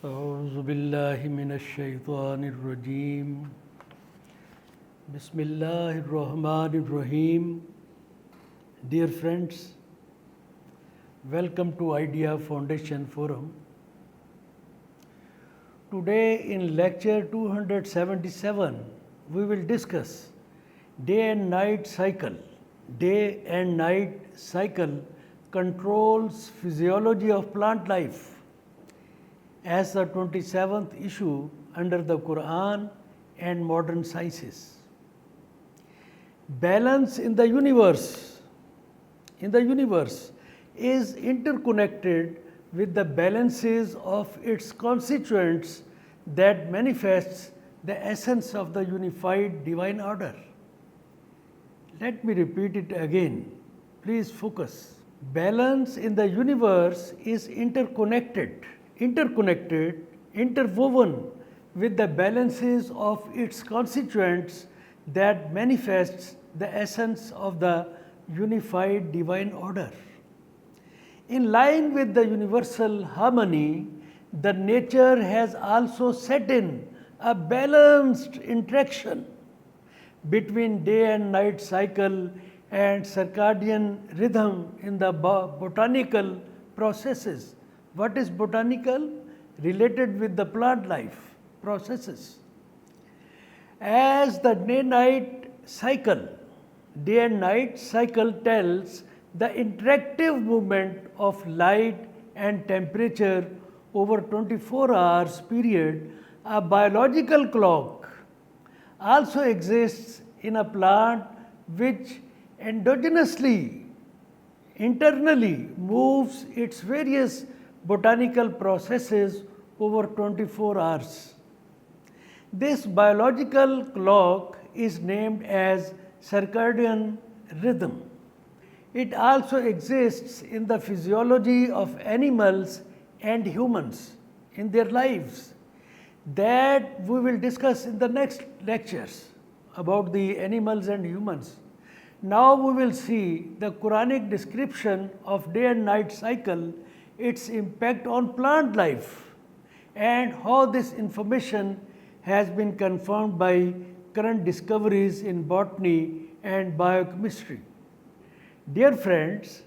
أعوذ بالله من الشيطان الرجيم بسم الله الرحمن الرحيم. Dear friends, welcome to Idea Foundation Forum. Today in lecture 277, we will discuss day and night cycle. Day and night cycle controls physiology of plant life as the 27th issue under the Qur'an and Modern Sciences. Balance in the universe is interconnected with the balances of its constituents that manifests the essence of the unified divine order. Let me repeat it again. Please focus. Balance in the universe is interwoven with the balances of its constituents that manifests the essence of the unified divine order. In line with the universal harmony, the nature has also set in a balanced interaction between day and night cycle and circadian rhythm in the botanical processes. What is botanical? Related with the plant life processes. As the day and night cycle tells the interactive movement of light and temperature over 24 hours period, a biological clock also exists in a plant which endogenously, internally moves its various botanical processes over 24 hours. This biological clock is named as circadian rhythm. It also exists in the physiology of animals and humans in their lives. That we will discuss in the next lectures about the animals and humans. Now we will see the Qur'anic description of day and night cycle, its impact on plant life, and how this information has been confirmed by current discoveries in botany and biochemistry. Dear friends,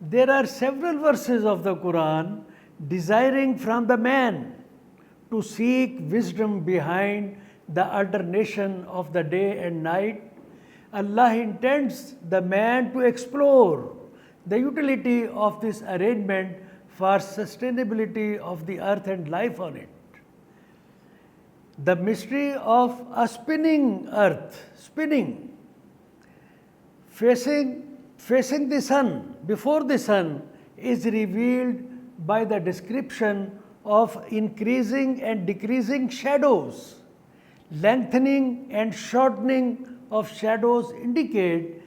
there are several verses of the Quran desiring from the man to seek wisdom behind the alternation of the day and night. Allah intends the man to explore the utility of this arrangement for sustainability of the earth and life on it. The mystery of a spinning earth, facing the sun, before the sun, is revealed by the description of increasing and decreasing shadows. Lengthening and shortening of shadows indicate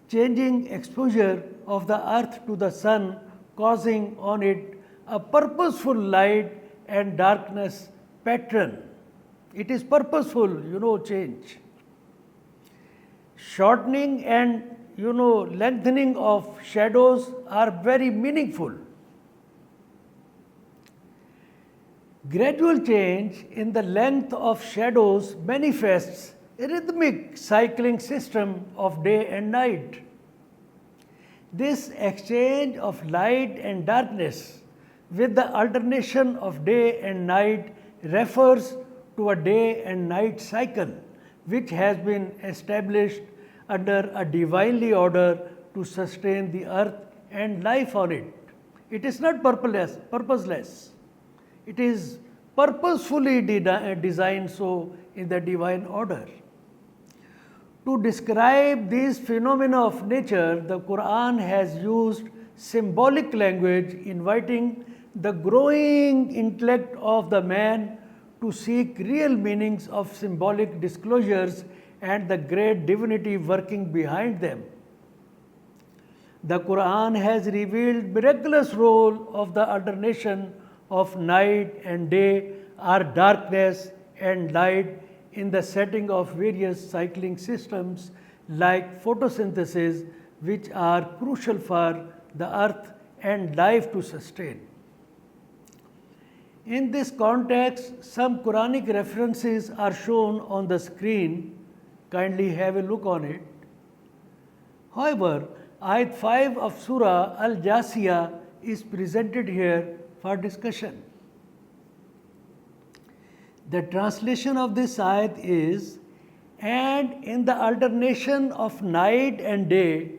changing exposure of the earth to the sun, causing on it a purposeful light and darkness pattern. It is purposeful, change. Shortening and, lengthening of shadows are very meaningful. Gradual change in the length of shadows manifests a rhythmic cycling system of day and night. This exchange of light and darkness with the alternation of day and night refers to a day and night cycle which has been established under a divinely order to sustain the earth and life on it. It is not purposeless. It is purposefully designed so in the divine order. To describe these phenomena of nature, the Quran has used symbolic language, inviting the growing intellect of the man to seek real meanings of symbolic disclosures and the great divinity working behind them. The Quran has revealed miraculous role of the alternation of night and day or darkness and light in the setting of various cycling systems like photosynthesis, which are crucial for the earth and life to sustain. In this context, some Quranic references are shown on the screen. Kindly have a look on it. However, Ayat 5 of Surah Al-Jasiyah is presented here for discussion. The translation of this ayat is, and in the alternation of night and day,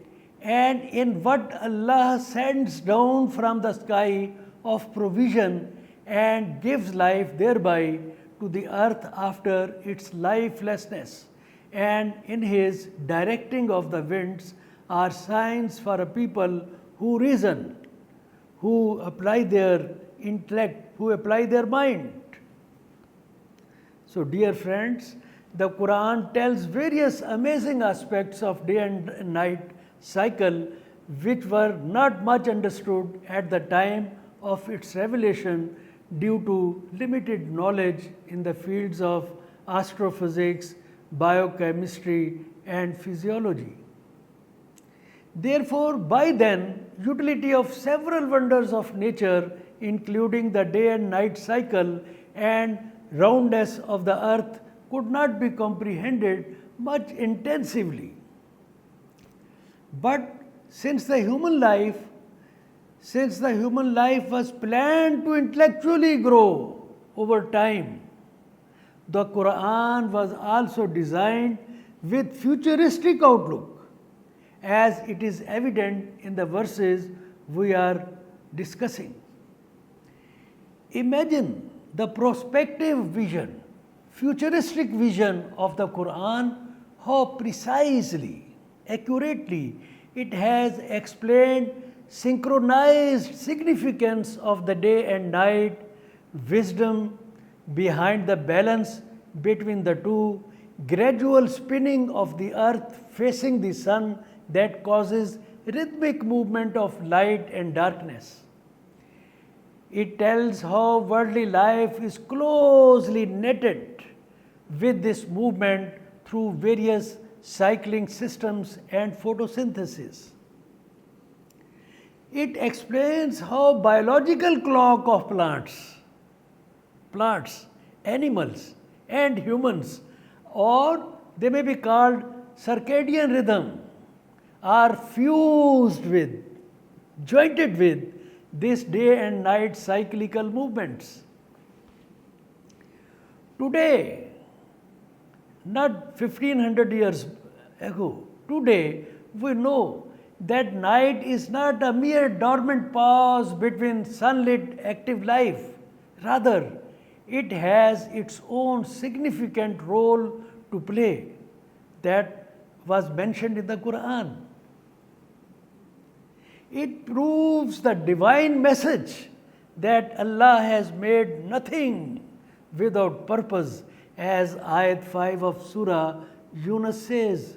and in what Allah sends down from the sky of provision and gives life thereby to the earth after its lifelessness, and in His directing of the winds are signs for a people who reason, who apply their intellect, who apply their mind. So, dear friends, the Quran tells various amazing aspects of day and night cycle which were not much understood at the time of its revelation due to limited knowledge in the fields of astrophysics, biochemistry, and physiology. Therefore, by then, utility of several wonders of nature, including the day and night cycle and roundness of the earth, could not be comprehended much intensively. But since the human life was planned to intellectually grow over time, the Quran was also designed with futuristic outlook, as it is evident in the verses we are discussing. Imagine the prospective vision, futuristic vision of the Quran, how precisely, accurately it has explained synchronized significance of the day and night, wisdom behind the balance between the two, gradual spinning of the earth facing the sun that causes rhythmic movement of light and darkness. It tells how worldly life is closely netted with this movement through various cycling systems and photosynthesis. It explains how biological clock of plants, animals, and humans, or they may be called circadian rhythm, are fused with, jointed with this day and night cyclical movements. Today, not 1500 years ago, today we know that night is not a mere dormant pause between sunlit active life. Rather, it has its own significant role to play that was mentioned in the Quran. It proves the divine message that Allah has made nothing without purpose, as Ayat 5 of Surah Yunus says,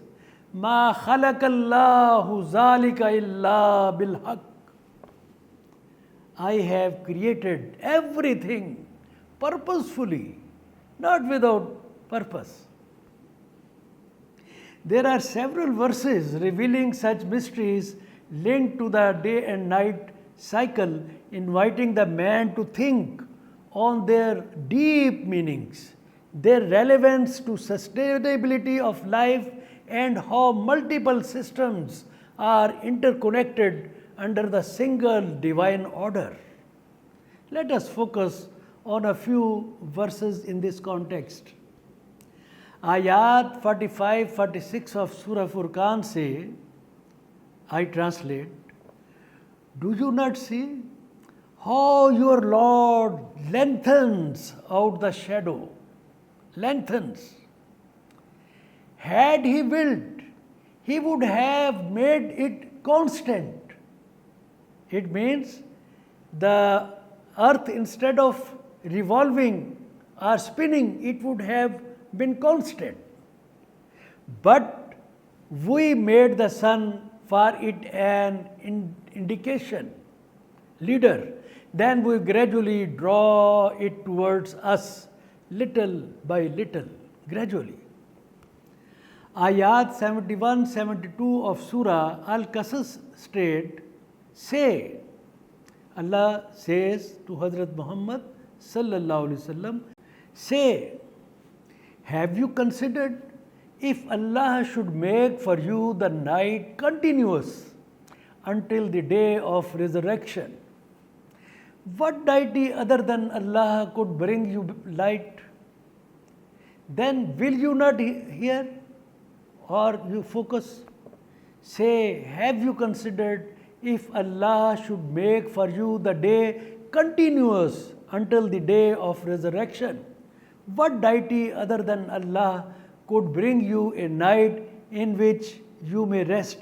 Ma khalaqallahu zalika illa bilhaq. I have created everything purposefully, not without purpose. There are several verses revealing such mysteries linked to the day and night cycle, inviting the man to think on their deep meanings, their relevance to sustainability of life, and how multiple systems are interconnected under the single divine order. Let us focus on a few verses in this context. Ayat 45-46 of Surah Furqan say, I translate, do you not see how your Lord lengthens out the shadow? Lengthens. Had He willed, He would have made it constant. It means the earth, instead of revolving or spinning, it would have been constant. But we made the sun for it an indication, leader. Then we gradually draw it towards us, little by little, gradually. Ayat 71-72 of Surah Al-Qasas say, Allah says to Hazrat Muhammad sallallahu alaihi wasallam say, have you considered if Allah should make for you the night continuous until the day of resurrection, what deity other than Allah could bring you light? Then will you not hear or you focus? Say, have you considered if Allah should make for you the day continuous until the day of resurrection, what deity other than Allah could bring you a night in which you may rest?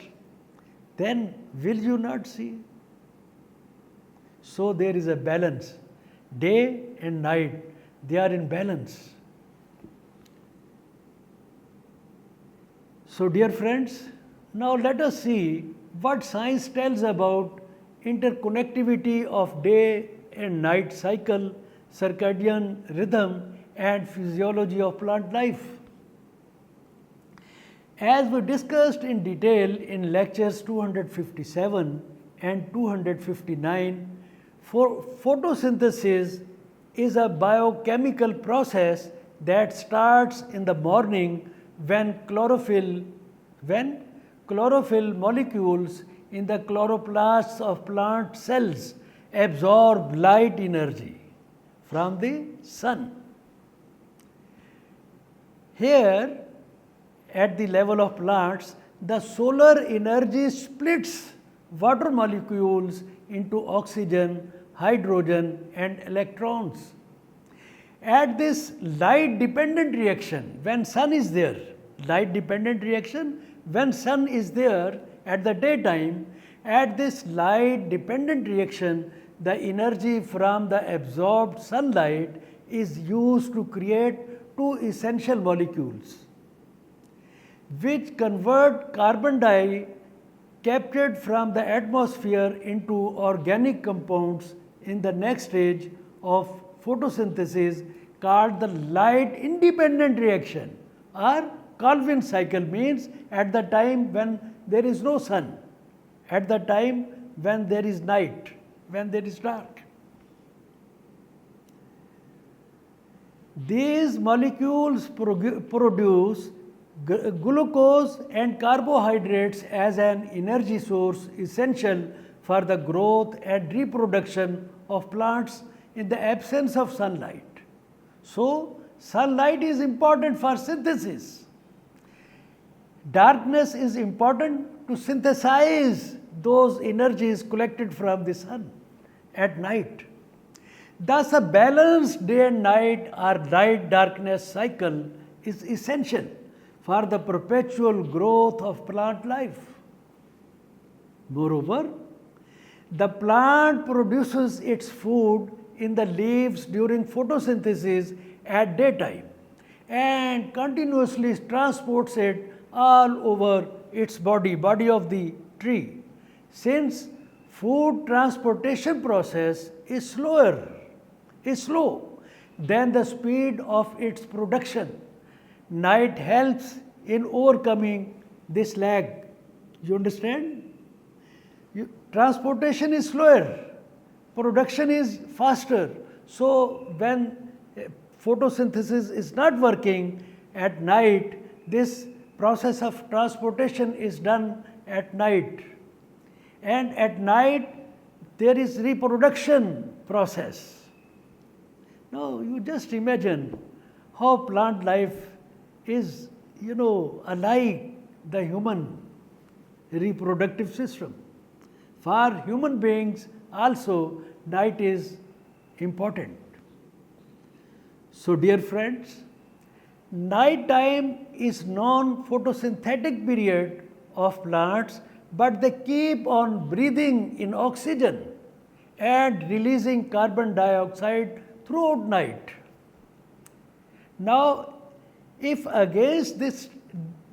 Then will you not see? So there is a balance. Day and night, they are in balance. So dear friends, now let us see what science tells about interconnectivity of day and night cycle, circadian rhythm and physiology of plant life. As we discussed in detail in lectures 257 and 259, photosynthesis is a biochemical process that starts in the morning when chlorophyll molecules in the chloroplasts of plant cells absorb light energy from the sun. Here, at the level of plants, the solar energy splits water molecules into oxygen, hydrogen and electrons. At this light dependent reaction, when sun is there, light dependent reaction, when sun is there at the daytime, at this light dependent reaction, the energy from the absorbed sunlight is used to create two essential molecules, which convert carbon dioxide captured from the atmosphere into organic compounds in the next stage of photosynthesis called the light independent reaction, or Calvin cycle, means at the time when there is no sun, at the time when there is night, when there is dark. These molecules produce glucose and carbohydrates as an energy source essential for the growth and reproduction of plants in the absence of sunlight. So, sunlight is important for synthesis. Darkness is important to synthesize those energies collected from the sun at night. Thus, a balanced day and night or light-darkness cycle is essential for the perpetual growth of plant life. Moreover, the plant produces its food in the leaves during photosynthesis at daytime and continuously transports it all over its body of the tree. Since food transportation process is slow than the speed of its production, night helps in overcoming this lag. You understand? Transportation is slower, production is faster. So when photosynthesis is not working at night, this process of transportation is done at night. And at night, there is reproduction process. Now, you just imagine how plant life is, unlike the human reproductive system. For human beings also, night is important. So, dear friends, night time is non-photosynthetic period of plants, but they keep on breathing in oxygen and releasing carbon dioxide throughout night. Now, if against this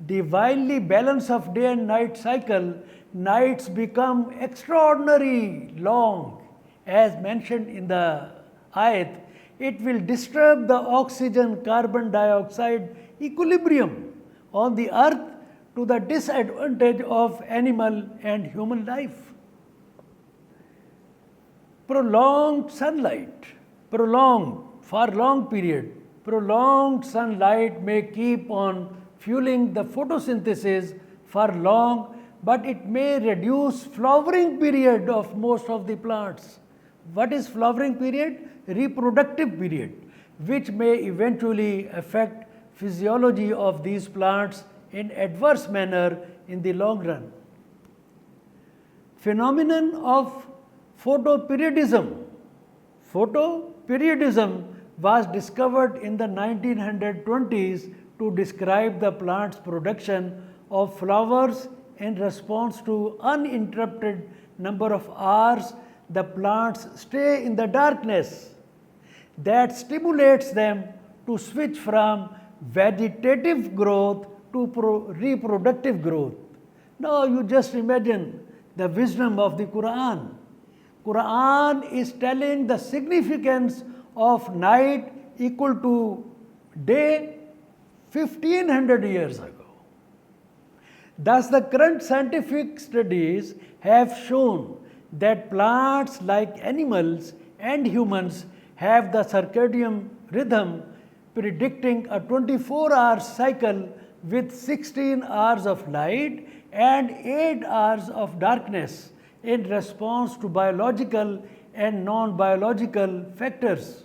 divinely balance of day and night cycle, nights become extraordinarily long, as mentioned in the ayat, it will disturb the oxygen-carbon dioxide equilibrium on the earth to the disadvantage of animal and human life. Prolonged sunlight for long period. Prolonged sunlight may keep on fueling the photosynthesis for long, but it may reduce flowering period of most of the plants. What is flowering period? Reproductive period, which may eventually affect physiology of these plants in adverse manner in the long run. Phenomenon of photoperiodism. Photoperiodism was discovered in the 1920s to describe the plant's production of flowers in response to uninterrupted number of hours the plants stay in the darkness that stimulates them to switch from vegetative growth to reproductive growth. Now you just imagine the wisdom of the Qur'an. Qur'an is telling the significance of night equal to day 1500 years ago. Thus, the current scientific studies have shown that plants like animals and humans have the circadian rhythm predicting a 24-hour cycle with 16 hours of light and 8 hours of darkness in response to biological and non-biological factors.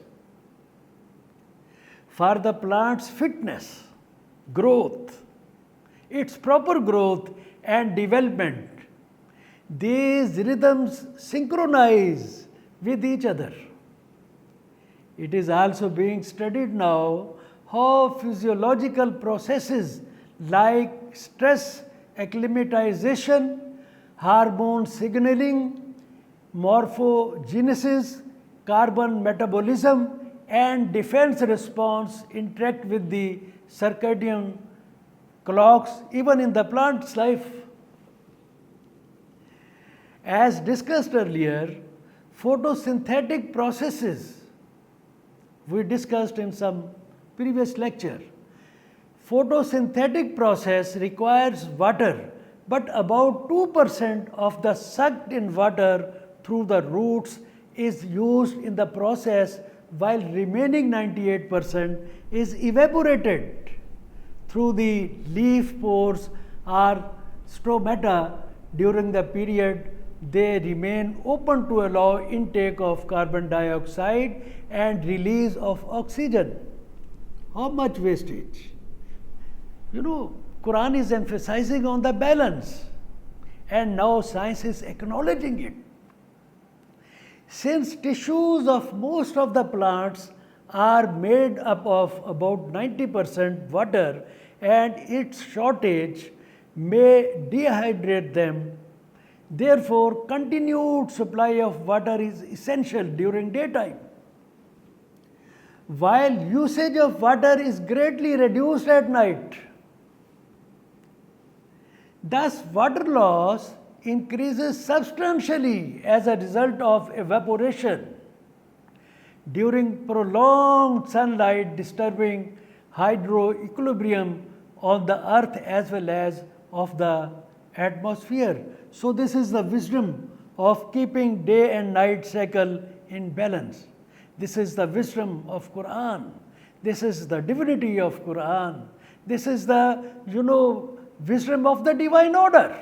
For the plant's fitness, growth, its proper growth and development, these rhythms synchronize with each other. It is also being studied now how physiological processes like stress acclimatization, hormone signaling, morphogenesis, carbon metabolism, and defense response interact with the circadian clocks even in the plant's life. As discussed earlier, photosynthetic processes we discussed in some previous lecture. Photosynthetic process requires water, but about 2% of the sucked in water through the roots is used in the process, while remaining 98% is evaporated through the leaf pores or stomata. During the period they remain open to allow intake of carbon dioxide and release of oxygen. How much wastage? Quran is emphasizing on the balance, and now science is acknowledging it. Since tissues of most of the plants are made up of about 90% water and its shortage may dehydrate them, therefore continued supply of water is essential during daytime, while usage of water is greatly reduced at night. Thus, water loss increases substantially as a result of evaporation during prolonged sunlight, disturbing hydroequilibrium on the earth as well as of the atmosphere. So this is the wisdom of keeping day and night cycle in balance. This is the wisdom of Quran. This is the divinity of Quran. This is the wisdom of the divine order.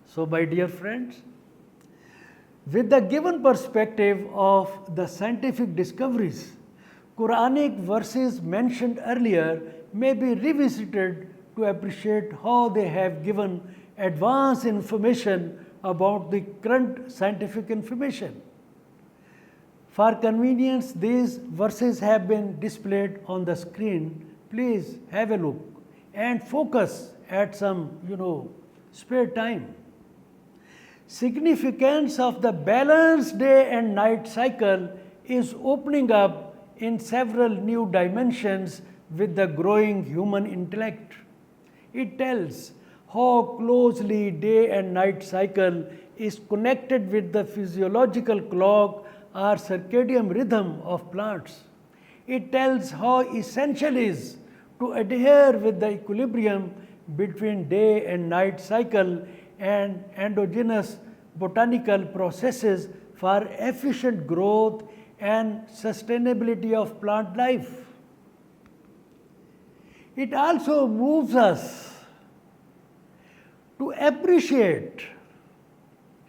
So my dear friends, with the given perspective of the scientific discoveries, Quranic verses mentioned earlier may be revisited to appreciate how they have given advanced information about the current scientific information. For convenience, these verses have been displayed on the screen. Please have a look and focus at some, spare time. Significance of the balanced day and night cycle is opening up in several new dimensions with the growing human intellect. It tells how closely day and night cycle is connected with the physiological clock or circadian rhythm of plants. It tells how essential it is to adhere with the equilibrium between day and night cycle and endogenous botanical processes for efficient growth and sustainability of plant life. It also moves us to appreciate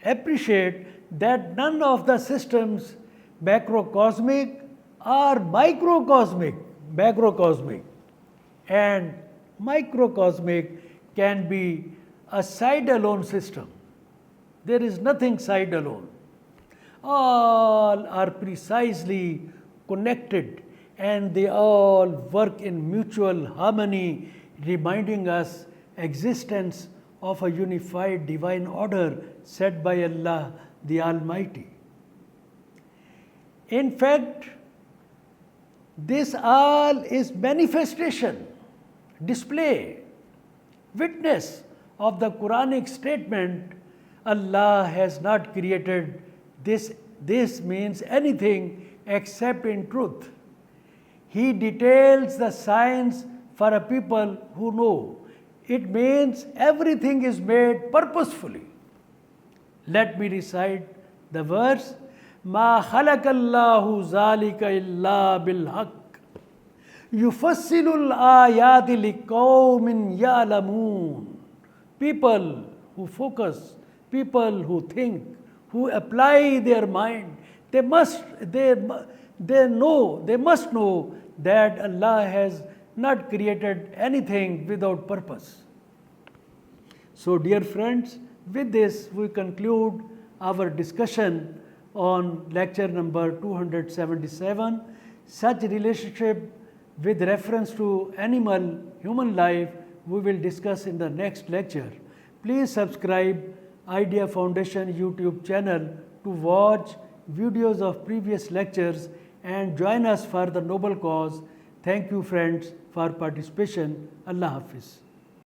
that none of the systems, macrocosmic or macrocosmic, and microcosmic can be a side-alone system. There is nothing side-alone. All are precisely connected and they all work in mutual harmony, reminding us existence of a unified divine order set by Allah the Almighty. In fact, this all is manifestation, display, witness of the Qur'anic statement, Allah has not created this means anything except in truth. He details the science for a people who know. It means everything is made purposefully. Let me recite the verse. Ma khalaqallahu zalika illa bilhaq. Yufassilul ayati liqawmin ya'lamoon. People who focus, people who think, who apply their mind, they must know that Allah has not created anything without purpose. So, dear friends, with this we conclude our discussion on lecture number 277. Such relationship with reference to animal, human life, we will discuss in the next lecture. Please subscribe Idea Foundation YouTube channel to watch videos of previous lectures and join us for the noble cause. Thank you friends for participation. Allah Hafiz.